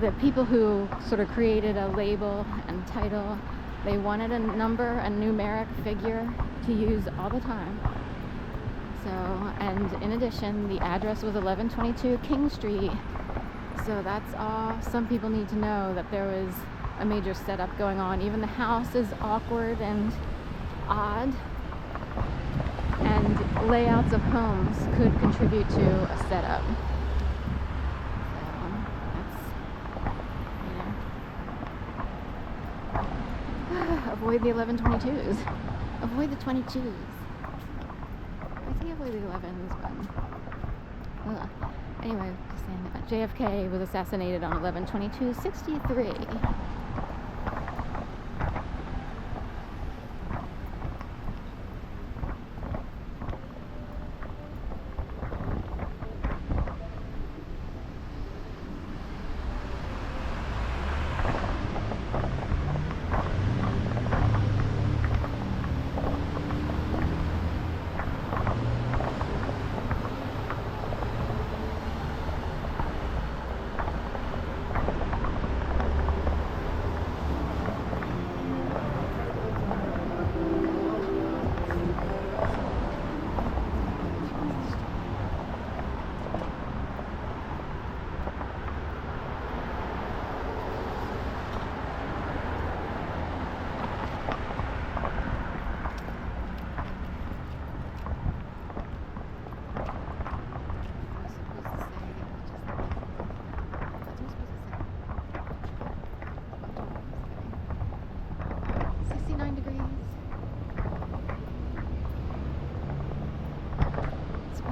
the people who sort of created a label and title, they wanted a number, a numeric figure to use all the time. So, and in addition, the address was 1122 King Street. So that's all some people need to know, that there was a major setup going on. Even the house is awkward and odd, and layouts of homes could contribute to a setup. So that's, avoid the 1122s. Avoid the 22s. I think avoid the 11s, but anyway, just saying that JFK was assassinated on 11/22/63.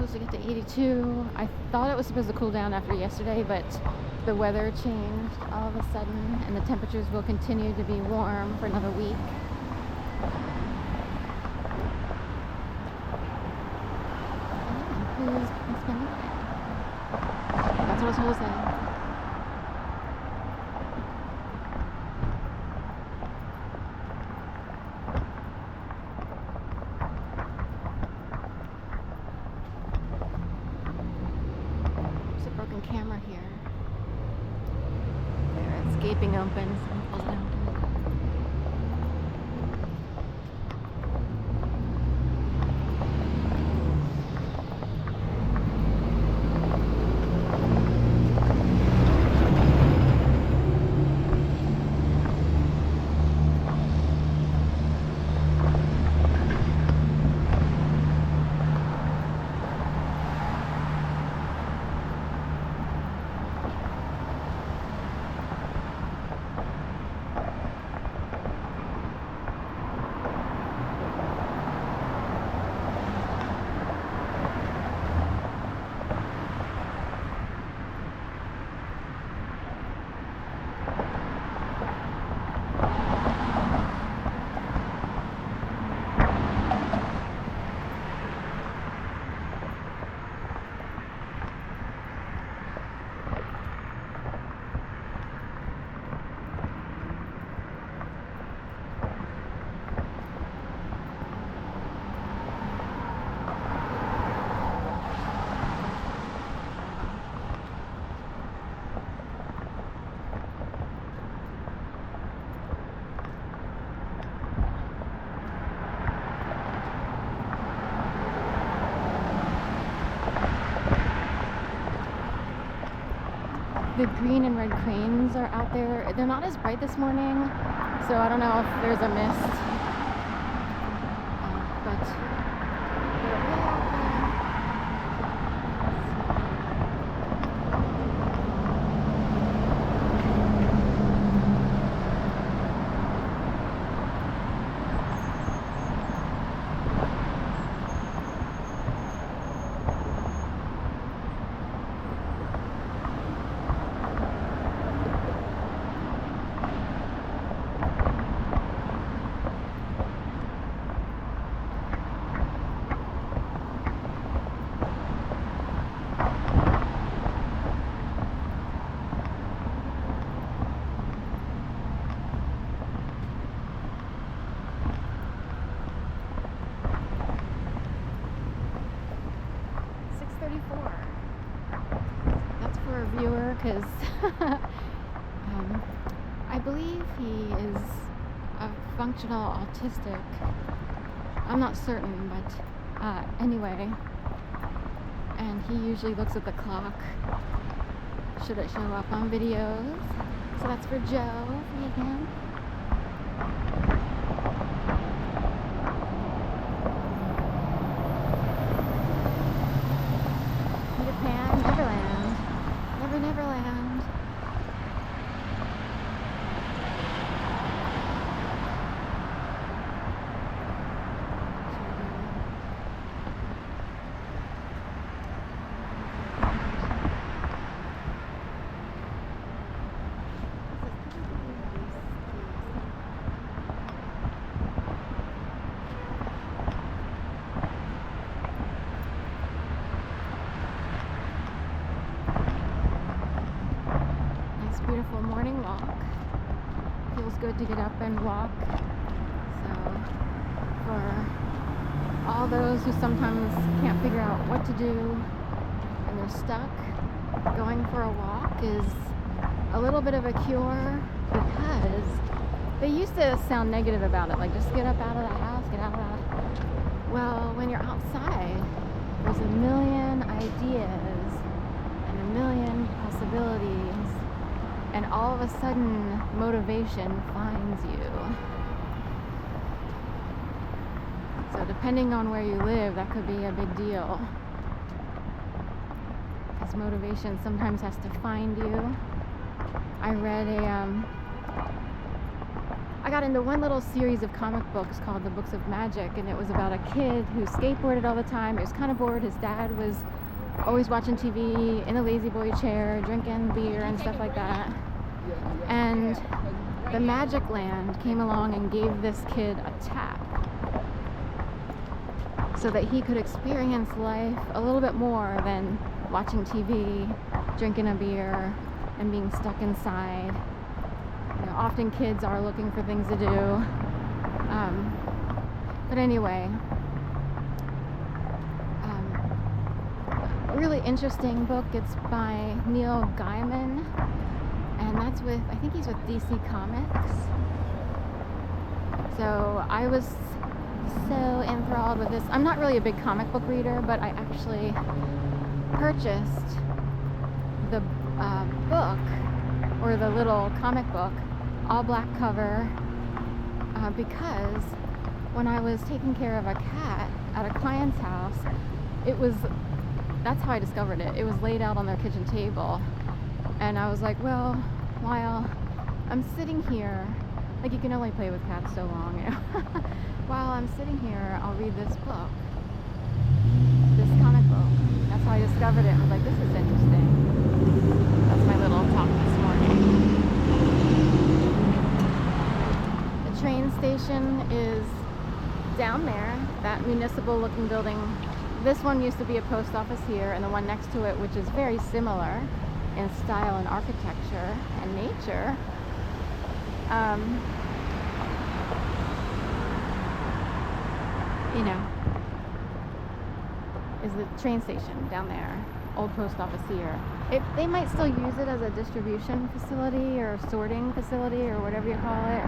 To get to 82. I thought it was supposed to cool down after yesterday, but the weather changed all of a sudden, and the temperatures will continue to be warm for another week. That's what I was supposed to say. Camera here. There, it's gaping open. So pull it open. The green and red cranes are out there. They're not as bright this morning, so I don't know if there's a mist. But they're way out because I believe he is a functional autistic. I'm not certain, but anyway. And he usually looks at the clock should it show up on videos. So that's for Joe, again. Peter Pan, Neverland. Neverland. Beautiful morning walk. Feels good to get up and walk. So for all those who sometimes can't figure out what to do and they're stuck, going for a walk is a little bit of a cure, because they used to sound negative about it, like just get up out of the house, get out of the house. Well, when you're outside, there's a million ideas and a million possibilities. And all of a sudden, motivation finds you. So depending on where you live, that could be a big deal. Because motivation sometimes has to find you. I read I got into one little series of comic books called The Books of Magic, and it was about a kid who skateboarded all the time. He was kind of bored. His dad was always watching TV in a lazy boy chair, drinking beer and stuff like that. And the Magic Land came along and gave this kid a tap so that he could experience life a little bit more than watching TV, drinking a beer, and being stuck inside. You know, often kids are looking for things to do. But anyway, really interesting book. It's by Neil Gaiman, and that's with, I think he's with DC Comics. So I was so enthralled with this. I'm not really a big comic book reader, but I actually purchased the book, or the little comic book, all black cover, because when I was taking care of a cat at a client's house, that's how I discovered it. It was laid out on their kitchen table. And I was like, well, while I'm sitting here, like you can only play with cats so long, you know? While I'm sitting here, I'll read this book, this comic book. That's how I discovered it. I was like, this is interesting. That's my little talk this morning. The train station is down there, that municipal looking building. This one used to be a post office here, and the one next to it, which is very similar in style and architecture and nature, you know, is the train station down there. Old post office here. They might still use it as a distribution facility or sorting facility or whatever you call it,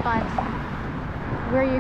but where you